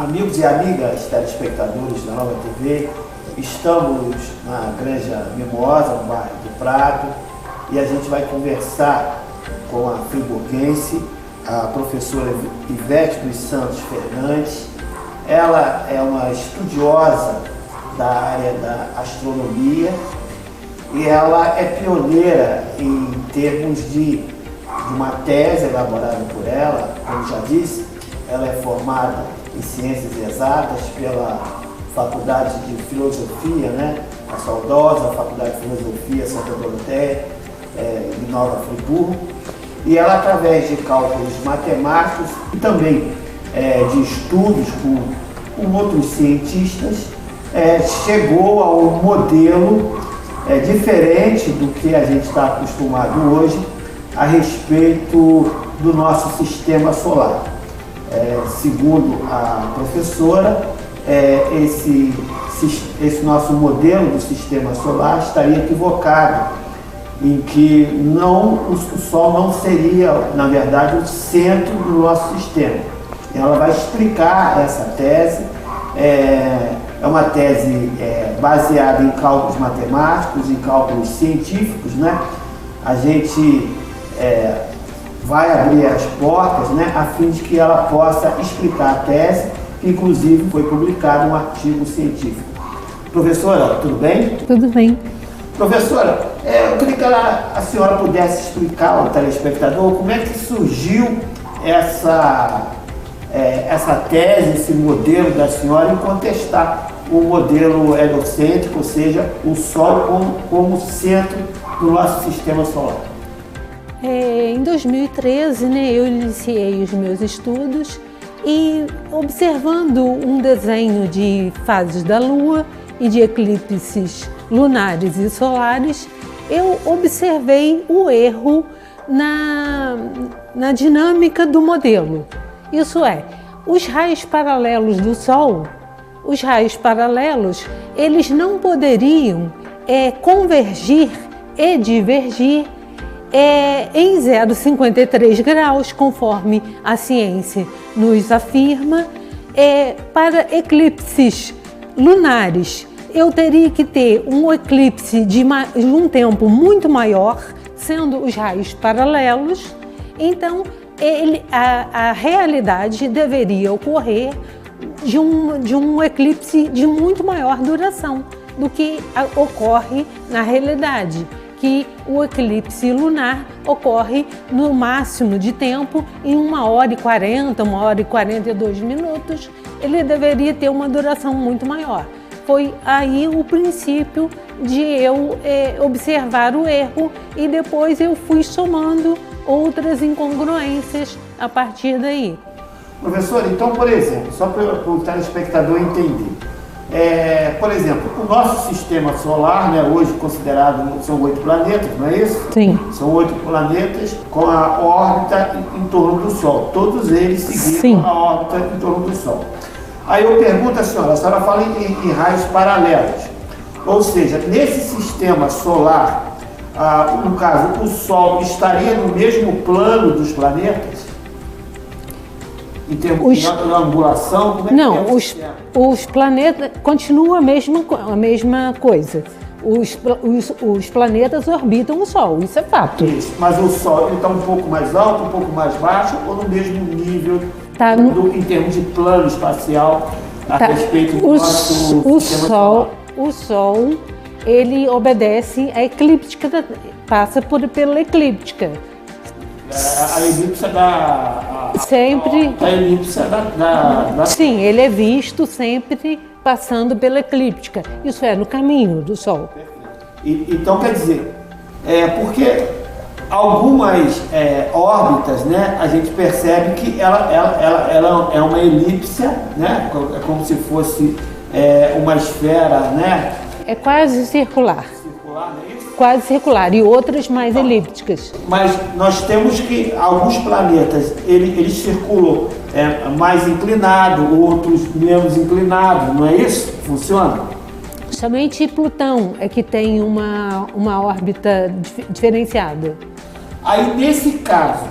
Amigos e amigas telespectadores da Nova TV, estamos na Granja Mimosa, no bairro do Prado, e a gente vai conversar com a friburguense, a professora Ivete dos Santos Fernandes. Ela é uma estudiosa da área da astronomia e ela é pioneira em termos de uma tese elaborada por ela. Como já disse, ela é formada em Ciências Exatas pela Faculdade de Filosofia, a saudosa Faculdade de Filosofia Santa Doroteia, em Nova Friburgo, e ela, através de cálculos matemáticos e também de estudos com outros cientistas, chegou a um modelo diferente do que a gente está acostumado hoje a respeito do nosso sistema solar. Segundo a professora, esse nosso modelo do sistema solar estaria equivocado, em que o Sol não seria, na verdade, o centro do nosso sistema. Ela vai explicar essa tese. É uma tese baseada em cálculos matemáticos, em cálculos científicos, A gente vai abrir as portas, a fim de que ela possa explicar a tese, que inclusive foi publicado um artigo científico. Professora, tudo bem? Tudo bem. Professora, eu queria que a senhora pudesse explicar ao telespectador como é que surgiu essa tese, esse modelo da senhora, em contestar o modelo heliocêntrico, ou seja, o Sol como centro do nosso sistema solar. Em 2013, eu iniciei os meus estudos e, observando um desenho de fases da Lua e de eclipses lunares e solares, eu observei o erro na dinâmica do modelo. Isso é, os raios paralelos do Sol, eles não poderiam convergir e divergir em 0,53 graus, conforme a ciência nos afirma. Para eclipses lunares, eu teria que ter um eclipse de um tempo muito maior, sendo os raios paralelos. Então, a realidade deveria ocorrer de um eclipse de muito maior duração do que ocorre na realidade, que o eclipse lunar ocorre no máximo de tempo em 1h40, 1h42 minutos. Ele deveria ter uma duração muito maior. Foi aí o princípio de eu observar o erro, e depois eu fui somando outras incongruências a partir daí. Professor, então, por exemplo, só para o telespectador entender, por exemplo, o nosso sistema solar, hoje considerado, são 8 planetas, não é isso? Sim. São 8 planetas com a órbita em torno do Sol, todos eles seguindo a órbita em torno do Sol. Aí eu pergunto à senhora, a senhora fala em raios paralelos, ou seja, nesse sistema solar, no caso, o Sol estaria no mesmo plano dos planetas? Em termos de angulação? Como não, os planetas continuam a mesma coisa. Os planetas orbitam o Sol, isso é fato. Isso, mas o Sol está um pouco mais alto, um pouco mais baixo, ou no mesmo nível em termos de plano espacial a respeito do nosso sistema solar? O Sol, ele obedece à eclíptica, passa pela eclíptica. A elipse sempre. A elipse da... Sim, ele é visto sempre passando pela eclíptica. Isso é no caminho do Sol. Então, quer dizer, porque algumas órbitas, a gente percebe que ela é uma elipse, é como se fosse uma esfera, É quase circular. Circular, não é isso? Quase circular, e outras mais elípticas. Mas nós temos que alguns planetas, eles circulam mais inclinado, outros menos inclinado, não é isso? Funciona? Somente Plutão é que tem uma órbita diferenciada. Aí, nesse caso,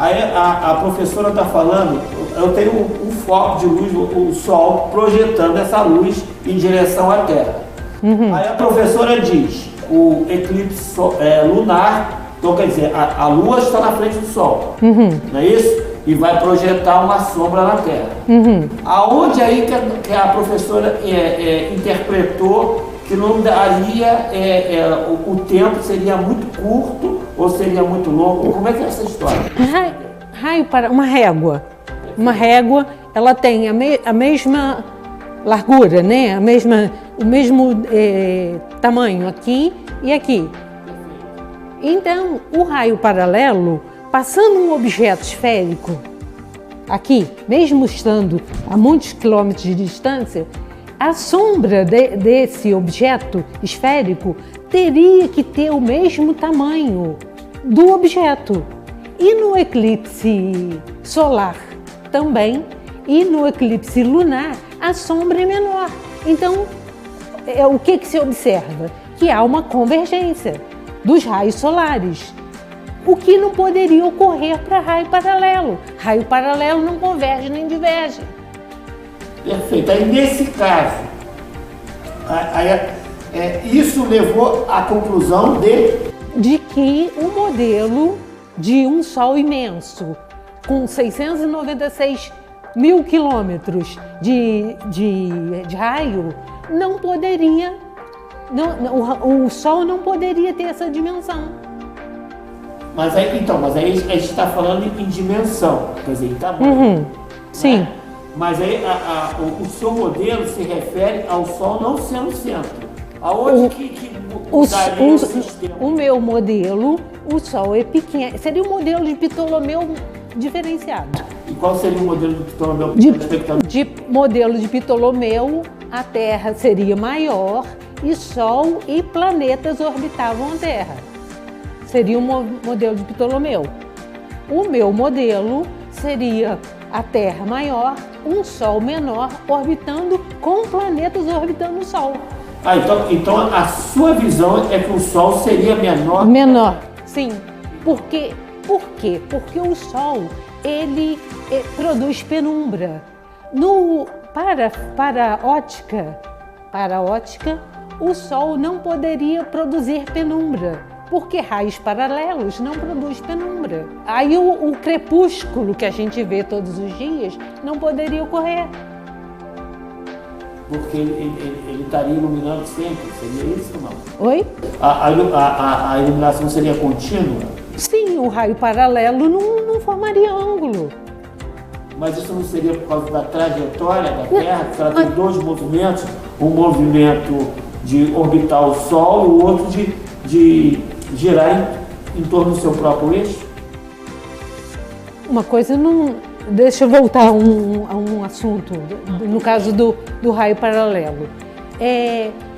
Aí a professora está falando, eu tenho um foco de luz, o Sol projetando essa luz em direção à Terra. Aí a professora diz, o eclipse lunar, então quer dizer, a Lua está na frente do Sol, não é isso? E vai projetar uma sombra na Terra. Aonde aí que a professora interpretou que não daria, o tempo seria muito curto ou seria muito longo? Como é que é essa história? Raio para uma régua. Uma régua, ela tem a mesma largura, né? O mesmo tamanho aqui e aqui. Então, o raio paralelo, passando um objeto esférico aqui, mesmo estando a muitos quilômetros de distância, a sombra desse objeto esférico teria que ter o mesmo tamanho do objeto. E no eclipse solar também, e no eclipse lunar, a sombra é menor. Então, o que se observa? Que há uma convergência dos raios solares, o que não poderia ocorrer para raio paralelo. Raio paralelo não converge nem diverge. Perfeito. Aí, nesse caso, isso levou à conclusão de que o modelo de um Sol imenso, com 696 mil quilômetros de raio, não poderia, o Sol não poderia ter essa dimensão. Mas aí a gente está falando em dimensão, quer dizer, em tamanho. Sim. Né? Mas aí o seu modelo se refere ao Sol não sendo o centro. Aonde que mudaria o sistema? O meu modelo, o Sol é pequeno. Seria o modelo de Ptolomeu diferenciado. E qual seria o modelo de Ptolomeu? De modelo de Ptolomeu, a Terra seria maior e Sol e planetas orbitavam a Terra. Seria o modelo de Ptolomeu. O meu modelo seria a Terra maior, um Sol menor orbitando com planetas orbitando o Sol. Então a sua visão é que o Sol seria menor? Menor, sim. Por quê? Porque o Sol, ele produz penumbra. Para a ótica, o Sol não poderia produzir penumbra, porque raios paralelos não produz penumbra. Aí o crepúsculo que a gente vê todos os dias não poderia ocorrer. Porque ele estaria iluminando sempre, seria isso ou não? Oi? A iluminação seria contínua? Sim, o raio paralelo não formaria ângulo. Mas isso não seria por causa da trajetória da Terra? Porque ela tem dois movimentos, um movimento de orbitar o Sol e o outro de girar em torno do seu próprio eixo? Uma coisa não... Deixa eu voltar a um assunto, no caso do raio paralelo.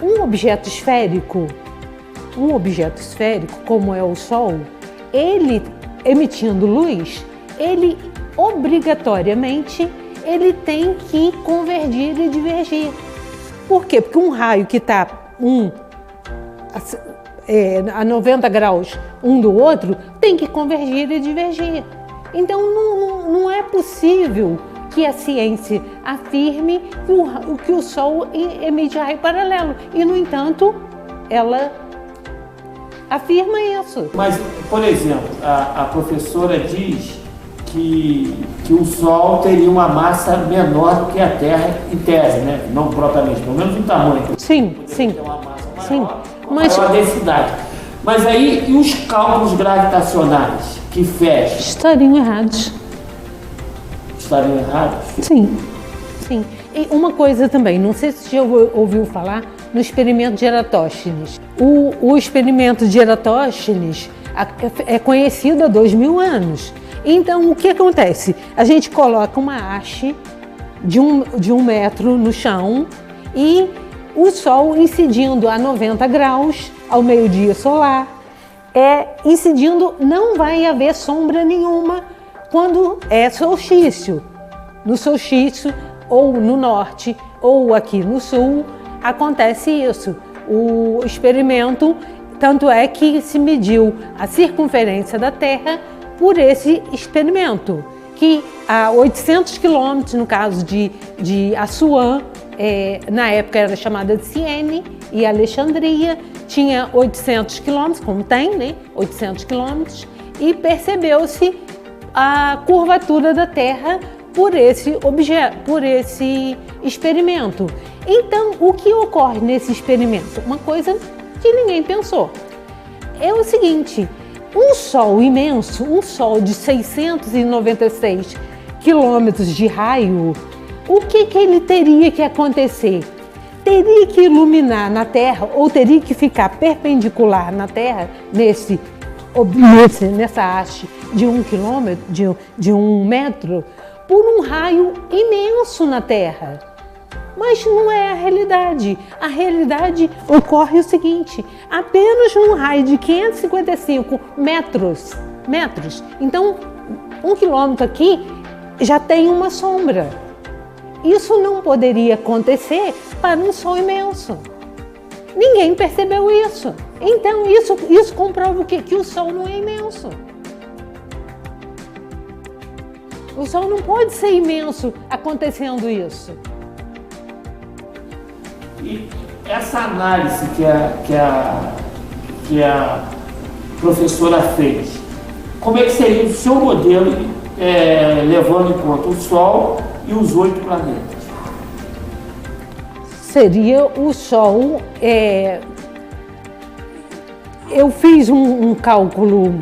Um objeto esférico, como é o Sol, ele emitindo luz, ele obrigatoriamente tem que convergir e divergir. Por quê? Porque um raio que está a 90 graus um do outro tem que convergir e divergir. Então não é possível que a ciência afirme que o Sol emite raio paralelo. E, no entanto, ela afirma isso. Mas, por exemplo, a professora diz que o Sol teria uma massa menor do que a Terra em tese, né? Não propriamente, pelo menos em tamanho. Sim. Ter uma massa maior densidade. Mas aí, e os cálculos gravitacionais que fecham? Estariam errados. Estariam errados? Sim. E uma coisa também, não sei se você já ouviu falar no experimento de Eratóstenes. O experimento de Eratóstenes é conhecido há 2000 anos. Então, o que acontece? A gente coloca uma haste de um metro no chão e o Sol incidindo a 90 graus ao meio-dia solar, incidindo, não vai haver sombra nenhuma quando é solstício. No solstício, ou no norte, ou aqui no sul, acontece isso. O experimento, tanto é que se mediu a circunferência da Terra por esse experimento, que a 800 quilômetros, no caso de Assuã, na época era chamada de Siene, e Alexandria tinha 800 quilômetros, como tem, né? 800 quilômetros, e percebeu-se a curvatura da Terra por esse experimento. Então, o que ocorre nesse experimento? Uma coisa que ninguém pensou. É o seguinte, um Sol imenso, um Sol de 696 quilômetros de raio, o que ele teria que acontecer? Teria que iluminar na Terra ou teria que ficar perpendicular na Terra, nessa haste de 1 quilômetro, de 1 metro, por um raio imenso na Terra. Mas não é a realidade. A realidade ocorre o seguinte, apenas num raio de 555 metros. Então, 1 quilômetro aqui já tem uma sombra. Isso não poderia acontecer para um Sol imenso. Ninguém percebeu isso. Então, isso comprova o quê? Que o Sol não é imenso. O Sol não pode ser imenso acontecendo isso. E essa análise que a professora fez, como é que seria o seu modelo, levando em conta o Sol e os 8 planetas? Seria o Sol, eu fiz um cálculo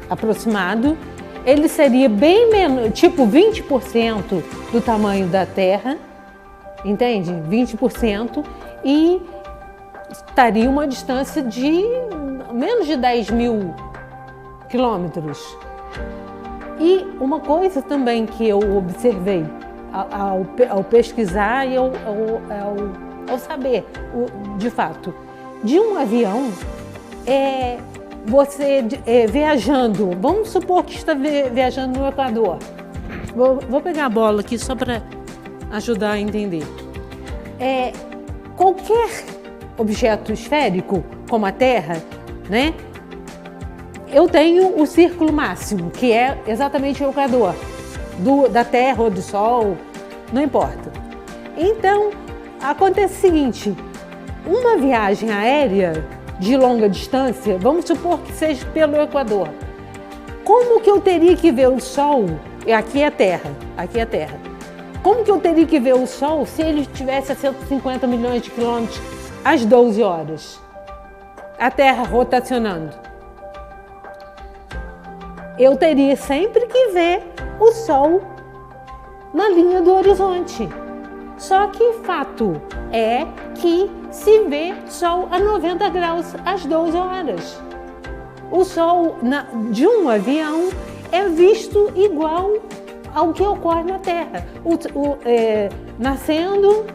aproximado, ele seria bem menos, tipo 20% do tamanho da Terra, entende? 20%, e estaria uma distância de menos de 10 mil quilômetros. E uma coisa também que eu observei ao pesquisar e ao saber, de fato, de um avião, você viajando, vamos supor que está viajando no Equador. Vou pegar a bola aqui só para ajudar a entender. Qualquer objeto esférico, como a Terra, né? Eu tenho o círculo máximo, que é exatamente o Equador, da Terra ou do Sol, não importa. Então, acontece o seguinte, uma viagem aérea de longa distância, vamos supor que seja pelo Equador, como que eu teria que ver o Sol? Aqui é a Terra, Como que eu teria que ver o Sol se ele estivesse a 150 milhões de quilômetros às 12 horas? A Terra rotacionando. Eu teria sempre que ver o Sol na linha do horizonte. Só que fato é que se vê Sol a 90 graus às 12 horas. O Sol de um avião é visto igual ao que ocorre na Terra, nascendo,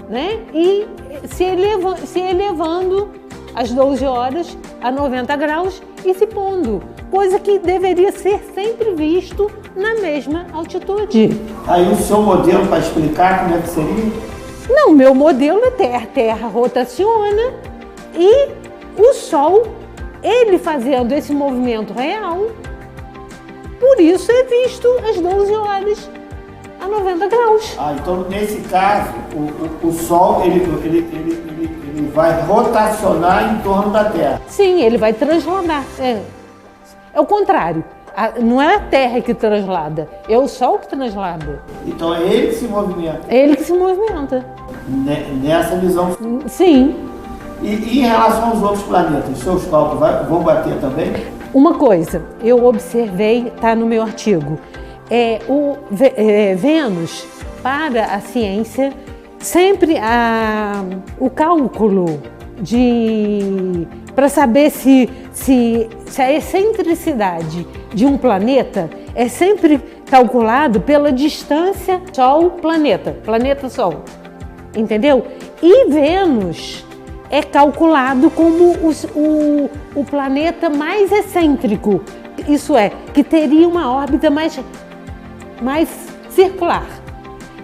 né, e se elevando às 12 horas a 90 graus e se pondo, coisa que deveria ser sempre visto na mesma altitude. Aí o seu modelo para explicar como é que seria? Não, meu modelo é Terra rotaciona e o Sol, ele fazendo esse movimento real, por isso é visto às 12 horas a 90 graus. Então nesse caso, o Sol ele vai rotacionar em torno da Terra. Sim, ele vai transladar. É o contrário. Não é a Terra que translada, é o Sol que translada. Então é ele que se movimenta. É ele que se movimenta. Nessa visão. Sim. E em relação aos outros planetas, seus cálculos vão bater também? Uma coisa, eu observei, está no meu artigo, Vênus, para a ciência, sempre o cálculo para saber se a excentricidade de um planeta é sempre calculado pela distância Sol-planeta, planeta-Sol, entendeu? E Vênus é calculado como o planeta mais excêntrico, isso é, que teria uma órbita mais circular.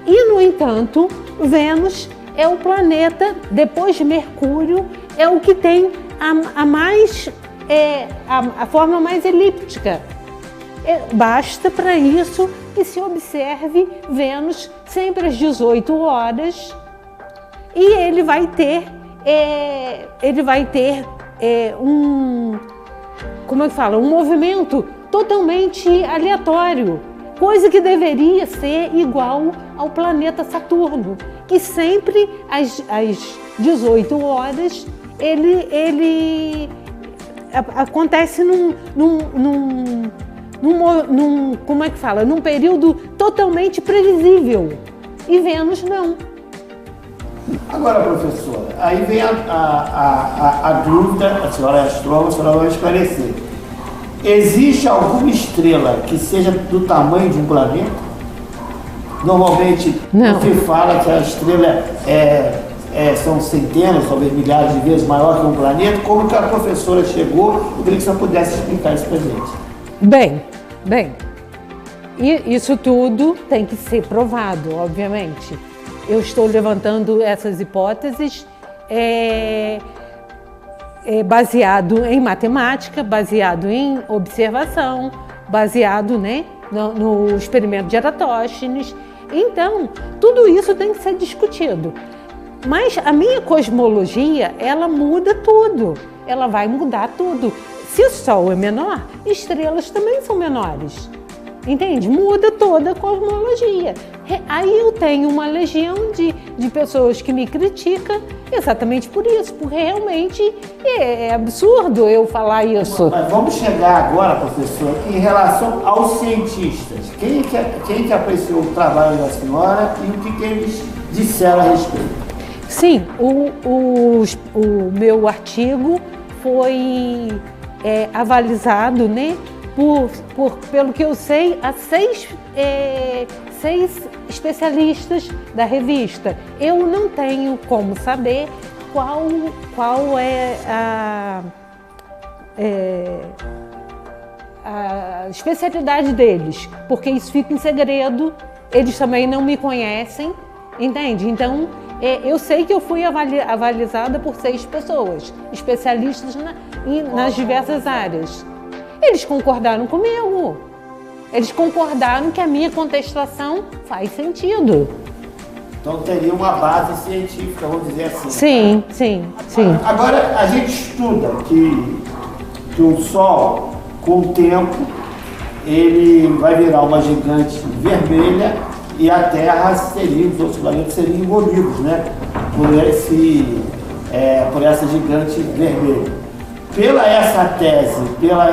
E, no entanto, Vênus é o planeta, depois de Mercúrio, é o que tem a forma mais elíptica basta para isso que se observe Vênus sempre às 18 horas e ele vai ter um movimento totalmente aleatório, coisa que deveria ser igual ao planeta Saturno, que sempre às 18 horas ele acontece num período totalmente previsível, e Vênus não. Agora, professora, aí vem a dúvida, a senhora é astrônoma, a senhora vai esclarecer. Existe alguma estrela que seja do tamanho de um planeta? Normalmente se fala que a estrela são centenas, talvez milhares de vezes maior que um planeta. Como que a professora chegou? Eu queria que você pudesse explicar isso para a gente. Bem, isso tudo tem que ser provado, obviamente. Eu estou levantando essas hipóteses baseado em matemática, baseado em observação, baseado, né, no experimento de Eratóstenes. Então, tudo isso tem que ser discutido. Mas a minha cosmologia, ela muda tudo, ela vai mudar tudo. Se o Sol é menor, estrelas também são menores. Entende? Muda toda a cosmologia. Aí eu tenho uma legião de pessoas que me criticam exatamente por isso, porque realmente é absurdo eu falar isso. Mas vamos chegar agora, professor, em relação aos cientistas. Quem que apreciou o trabalho da senhora e o que eles disseram a respeito? Sim, o meu artigo foi avalizado, né? Pelo que eu sei, há seis especialistas da revista. Eu não tenho como saber qual é a especialidade deles, porque isso fica em segredo, eles também não me conhecem, entende? Então, eu sei que eu fui avalizada por 6 pessoas, especialistas nas diversas áreas. Eles concordaram comigo. Eles concordaram que a minha contestação faz sentido. Então teria uma base científica, vamos dizer assim. Sim. Agora, a gente estuda que o Sol, com o tempo, ele vai virar uma gigante vermelha e a Terra os outros planetas seriam engolidos, né? Por essa gigante vermelha. Pela essa tese, pela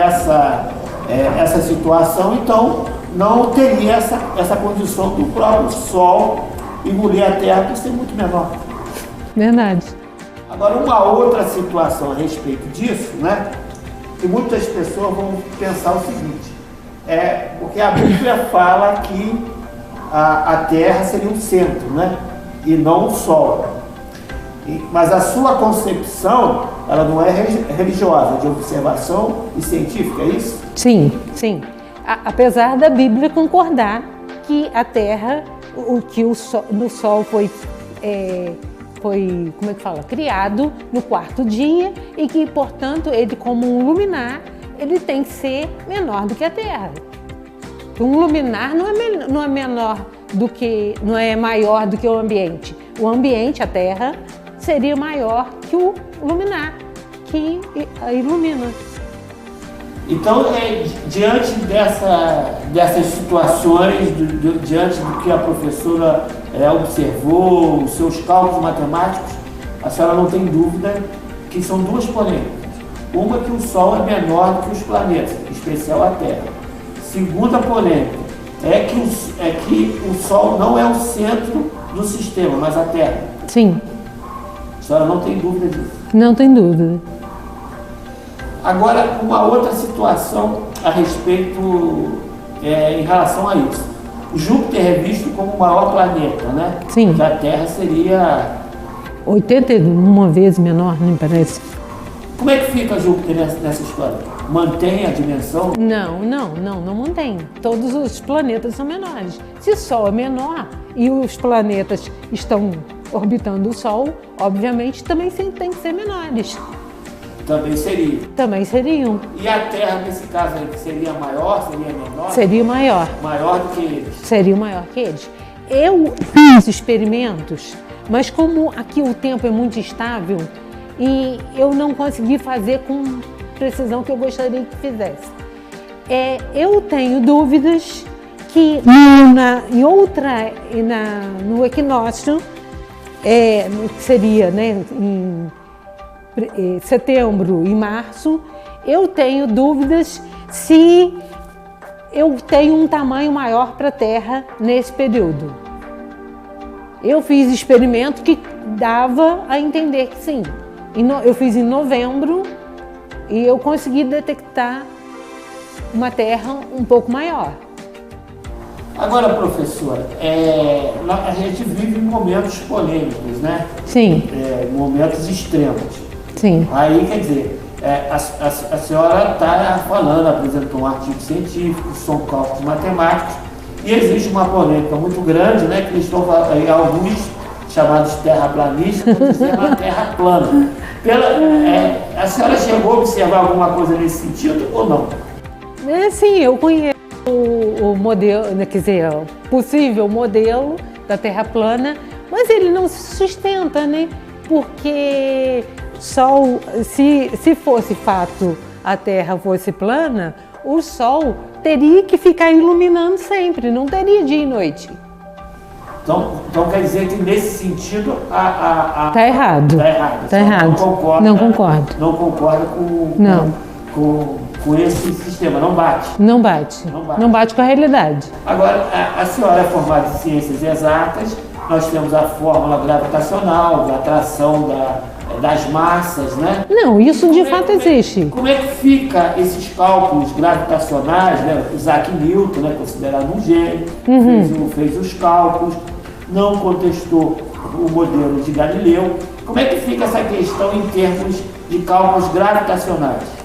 essa situação, então não teria essa condição do próprio Sol engolir a Terra por ser muito menor. Verdade. Agora, uma outra situação a respeito disso, né? Que muitas pessoas vão pensar o seguinte, porque a Bíblia fala que a Terra seria o centro, né? E não o Sol. Mas a sua concepção, ela não é religiosa, de observação e científica, é isso? Sim. Apesar da Bíblia concordar que a Terra, no Sol foi criado no 4º dia e que, portanto, ele como um luminar, ele tem que ser menor do que a Terra. Um luminar não é maior do que o ambiente. O ambiente, a Terra, seria maior que o luminar, que ilumina. Então, diante dessas situações, diante do que a professora observou, os seus cálculos matemáticos, a senhora não tem dúvida que são 2 polêmicas. Uma, que o Sol é menor do que os planetas, em especial a Terra. Segunda polêmica é que o Sol não é o centro do sistema, mas a Terra. Sim. A senhora não tem dúvida disso? Não tem dúvida. Agora, uma outra situação a respeito, em relação a isso. O Júpiter é visto como o maior planeta, né? Sim. Que a Terra seria 81 vezes menor, não parece? Como é que fica Júpiter nessa história? Mantém a dimensão? Não mantém. Todos os planetas são menores. Se o Sol é menor e os planetas estão orbitando o Sol, obviamente também tem que ser menores. Também seria. Também seriam. E a Terra, nesse caso aí, seria maior, seria menor? Seria maior. Maior do que eles? Seria maior que eles. Eu fiz experimentos, mas como aqui o tempo é muito instável e eu não consegui fazer com precisão que eu gostaria que fizesse. Eu tenho dúvidas que no equinócio, que seria, né, em setembro e março, eu tenho dúvidas se eu tenho um tamanho maior para a Terra nesse período. Eu fiz experimento que dava a entender que sim. Eu fiz em novembro e eu consegui detectar uma Terra um pouco maior. Agora, professora, a gente vive momentos polêmicos, né? Sim. Momentos extremos. Sim. Aí, quer dizer, a senhora está falando, apresentou um artigo científico, são cálculos matemáticos, e existe uma polêmica muito grande, né? Que eles estão falando, alguns chamados terraplanistas, estão dizendo a Terra plana. A senhora chegou a observar alguma coisa nesse sentido ou não? Sim, eu conheço o modelo, quer dizer, o possível modelo da Terra plana, mas ele não se sustenta, né? Porque Sol, se fosse fato a Terra fosse plana, o Sol teria que ficar iluminando sempre, não teria dia e noite. Então quer dizer que nesse sentido Tá errado. Está errado. Tá errado. Não concorda com esse sistema, não bate. Não bate com a realidade. Agora, a senhora é formada em ciências exatas, nós temos a fórmula gravitacional, da atração das massas, né? Não, isso de fato existe. Como é que fica esses cálculos gravitacionais, né? Isaac Newton, né, considerado um gênio, fez os cálculos, não contestou o modelo de Galileu. Como é que fica essa questão em termos de cálculos gravitacionais?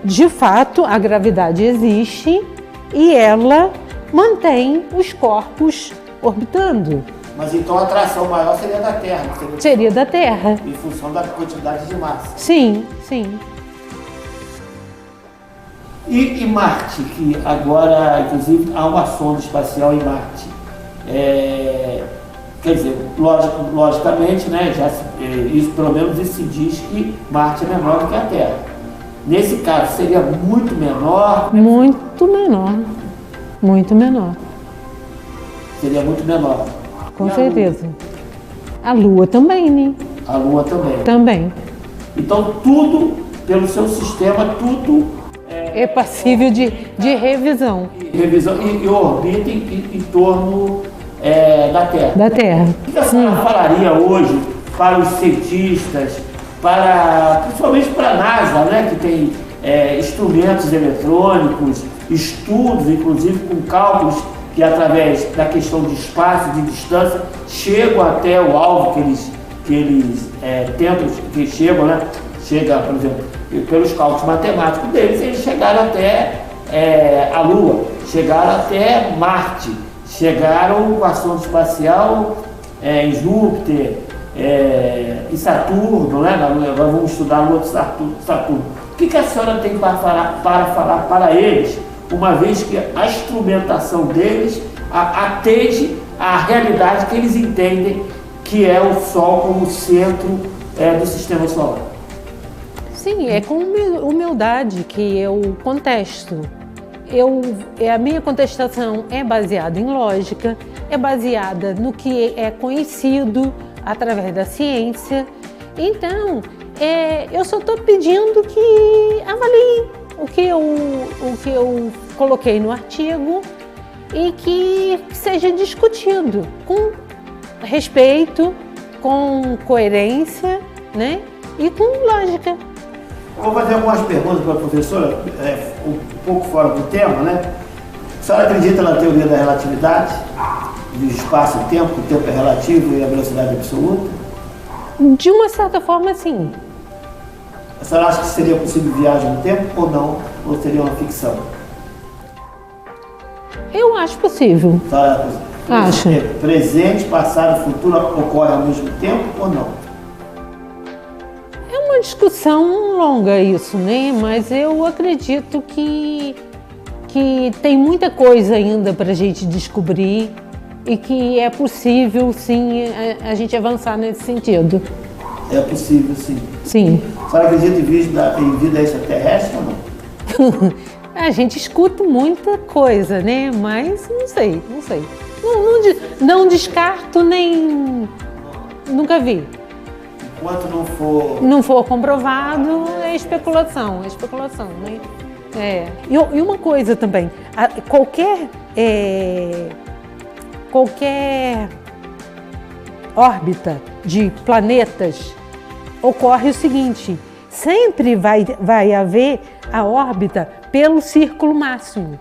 De fato, a gravidade existe e ela mantém os corpos orbitando. Mas então a atração maior seria da Terra, não seria da Terra. Em função da quantidade de massa. Sim, sim. E Marte, que agora, inclusive, há uma sonda espacial em Marte. Quer dizer, logicamente, né, isso, pelo menos isso se diz que Marte é menor do que a Terra. Nesse caso, seria muito menor? Muito menor. Muito menor. Seria muito menor. Com certeza. A Lua também, né? A Lua também. Também. Então, tudo, pelo seu sistema, tudo é passível de revisão. E orbita em torno da Terra. Da Terra. O que a senhora falaria hoje para os cientistas, principalmente para a NASA, né, que tem instrumentos eletrônicos, estudos, inclusive com cálculos que através da questão de espaço, de distância, chegam até o alvo que eles tentam, que chegam, né? Chega, por exemplo, pelos cálculos matemáticos deles, eles chegaram até a Lua, chegaram até Marte, chegaram com a sonda espacial em Júpiter, em Saturno, né? Agora vamos estudar a Lua de Saturno. O que a senhora tem para falar para eles, uma vez que a instrumentação deles atende à realidade que eles entendem que é o Sol como centro do sistema solar? Sim, é com humildade que eu contesto. A minha contestação é baseada em lógica, é baseada no que é conhecido através da ciência. Então, eu só estou pedindo que avaliem o que eu coloquei no artigo e que seja discutido com respeito, com coerência, né? E com lógica. Vou fazer algumas perguntas para a professora, um pouco fora do tema, né? A senhora acredita na teoria da relatividade, do espaço e tempo, que o tempo é relativo e a velocidade é absoluta? De uma certa forma, sim. A senhora acha que seria possível viagem no tempo ou não? Ou seria uma ficção? Eu acho possível. Acho. Presente, passado, futuro ocorre ao mesmo tempo ou não? É uma discussão longa isso, né? Mas eu acredito que tem muita coisa ainda para a gente descobrir e que é possível, sim, a gente avançar nesse sentido. É possível, sim. Sim. A senhora acredita em vida extraterrestre ou não? A gente escuta muita coisa, né? Mas não sei. Não descarto nem... Nunca vi. Enquanto não for... Não for comprovado, é especulação, né? E uma coisa também, qualquer órbita de planetas ocorre o seguinte: sempre vai haver a órbita pelo círculo máximo.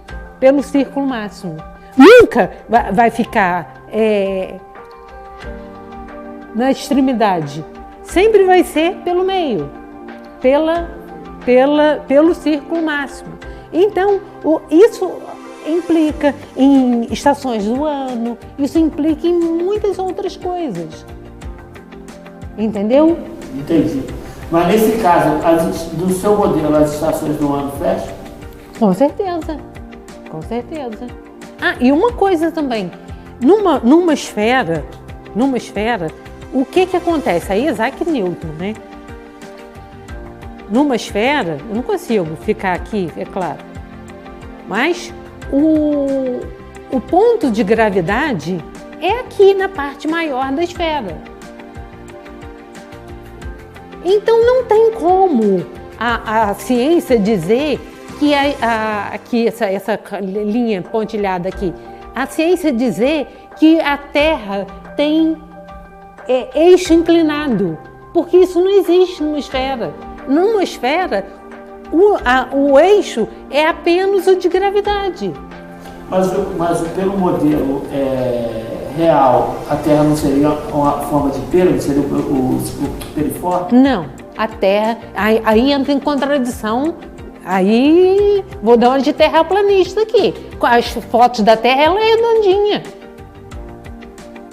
Nunca vai ficar na extremidade. Sempre vai ser pelo meio, pelo círculo máximo. Então, isso implica em estações do ano, isso implica em muitas outras coisas. Entendeu? Entendi. Mas nesse caso, do seu modelo, as estações do ano fecham? Com certeza. Ah, e uma coisa também, numa esfera, o que acontece? Aí Isaac Newton, né? Numa esfera, eu não consigo ficar aqui, é claro, mas o ponto de gravidade é aqui na parte maior da esfera. Então não tem como a ciência dizer que aqui essa linha pontilhada aqui, a ciência dizer que a Terra tem eixo inclinado, porque isso não existe numa esfera. Numa esfera, o eixo é apenas o de gravidade. Mas pelo modelo real, a Terra não seria uma forma de pera, não seria o periforme? Não, a Terra, aí entra em contradição, aí vou dar uma de terraplanista aqui. As fotos da Terra, ela é redondinha.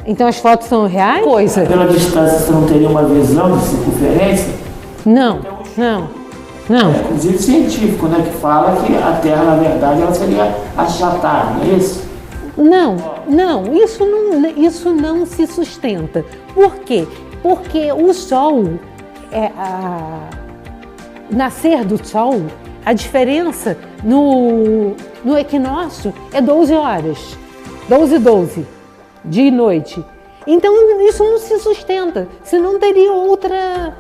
Então as fotos são reais? Coisa. Pela distância, você não teria uma visão de circunferência? Não. Inclusive científico, né, que fala que a Terra, na verdade, ela seria achatada, não é isso? Não, isso não se sustenta. Por quê? Porque o Sol, nascer do Sol, a diferença no equinócio é 12 horas, 12, dia e noite. Então isso não se sustenta, senão teria outra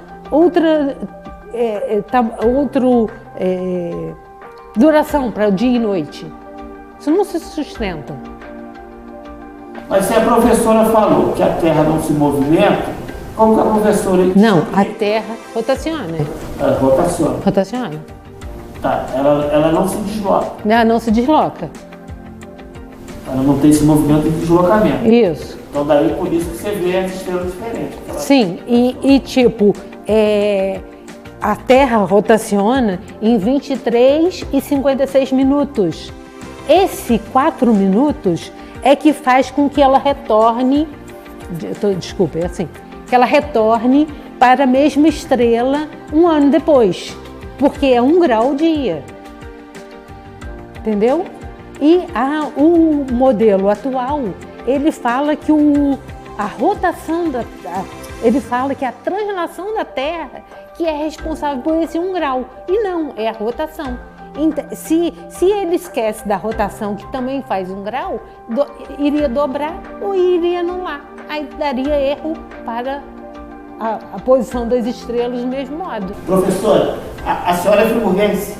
duração para dia e noite. Isso não se sustenta. Mas se a professora falou que a Terra não se movimenta, como que a professora... Não, a Terra rotaciona. Ela rotaciona. Rotaciona. Tá, ela não se desloca. Ela não se desloca. Ela não tem esse movimento de deslocamento. Isso. Então daí por isso que você vê as estrelas diferentes. Sim, e tipo, a Terra rotaciona em 23 e 56 minutos. Esse 4 minutos é que faz com que ela retorne, desculpa, é assim, que ela retorne para a mesma estrela um ano depois, porque é 1 grau o dia. Entendeu? E o modelo atual, ele fala que a rotação ele fala que a translação da Terra que é responsável por esse 1 grau. E não, é a rotação. Então, se ele esquece da rotação, que também faz 1 grau, iria dobrar ou iria anular. Aí daria erro para a posição das estrelas do mesmo modo. Professora, a senhora é friburguense?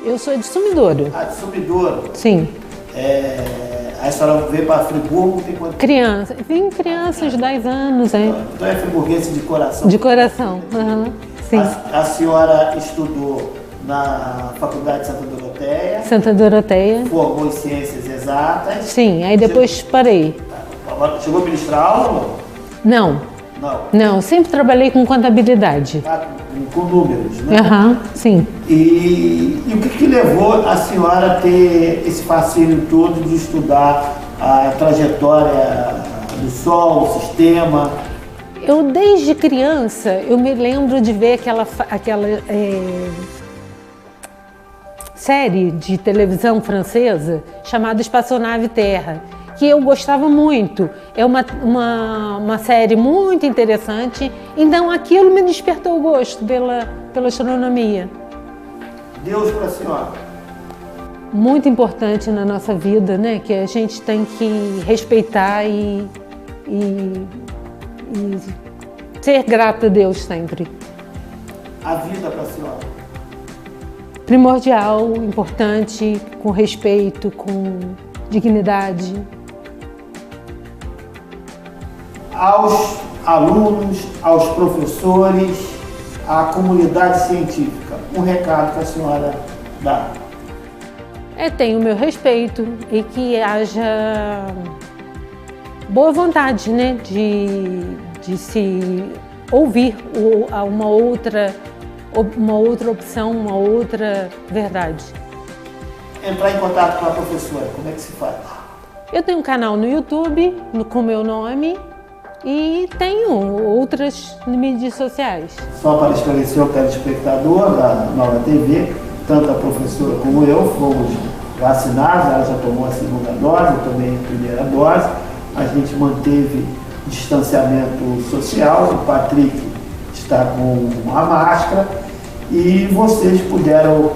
Eu sou de Sumidouro. De Sumidouro? Sim. A senhora veio para Friburgo, tem quanto? Criança. Vim crianças, 10 anos, hein? Então é friburguense de coração? De coração, sim. A senhora estudou na Faculdade de Santa Doroteia? Santa Doroteia. Formou em Ciências Exatas? Sim, aí depois parei. Chegou a ministrar aula? Não, sempre trabalhei com contabilidade. Com números, né? Sim. E o que levou a senhora a ter esse fascínio todo de estudar a trajetória do Sol, o sistema? Eu, desde criança, eu me lembro de ver aquela série de televisão francesa chamada Espaçonave Terra, que eu gostava muito. É uma série muito interessante, então aquilo me despertou o gosto pela astronomia. Deus para a senhora? Muito importante na nossa vida, né? Que a gente tem que respeitar e ser grato a Deus sempre. A vida para a senhora? Primordial, importante, com respeito, com dignidade. Aos alunos, aos professores, à comunidade científica, um recado que a senhora dá? Tenho o meu respeito e que haja boa vontade, né, de se ouvir uma outra opção, uma outra verdade. Entrar em contato com a professora, como é que se faz? Eu tenho um canal no YouTube com meu nome e tenho outras mídias sociais. Só para esclarecer o telespectador da Nova TV, tanto a professora como eu fomos vacinados, ela já tomou a segunda dose, eu tomei a primeira dose, a gente manteve distanciamento social, o Patrick está com a máscara e vocês puderam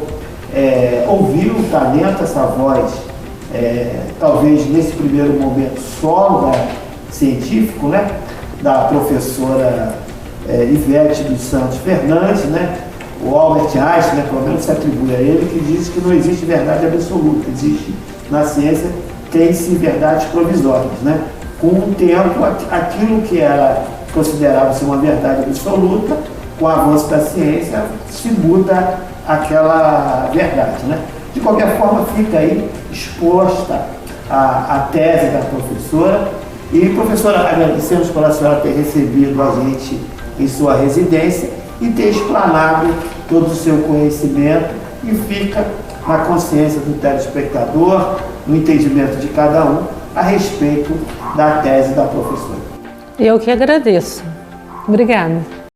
ouvir o talento, essa voz, talvez nesse primeiro momento solo científico, né, da professora Ivete dos Santos Fernandes, né, o Albert Einstein, né, pelo menos se atribui a ele, que diz que não existe verdade absoluta, existe na ciência, tem-se verdades provisórias, né? Com o tempo, aquilo que era considerava-se uma verdade absoluta, com o avanço da ciência, se muda aquela verdade, né? De qualquer forma, fica aí exposta a tese da professora. E, professora, agradecemos pela senhora ter recebido a gente em sua residência e ter explanado todo o seu conhecimento e fica na consciência do telespectador, no entendimento de cada um, a respeito da tese da professora. Eu que agradeço. Obrigada.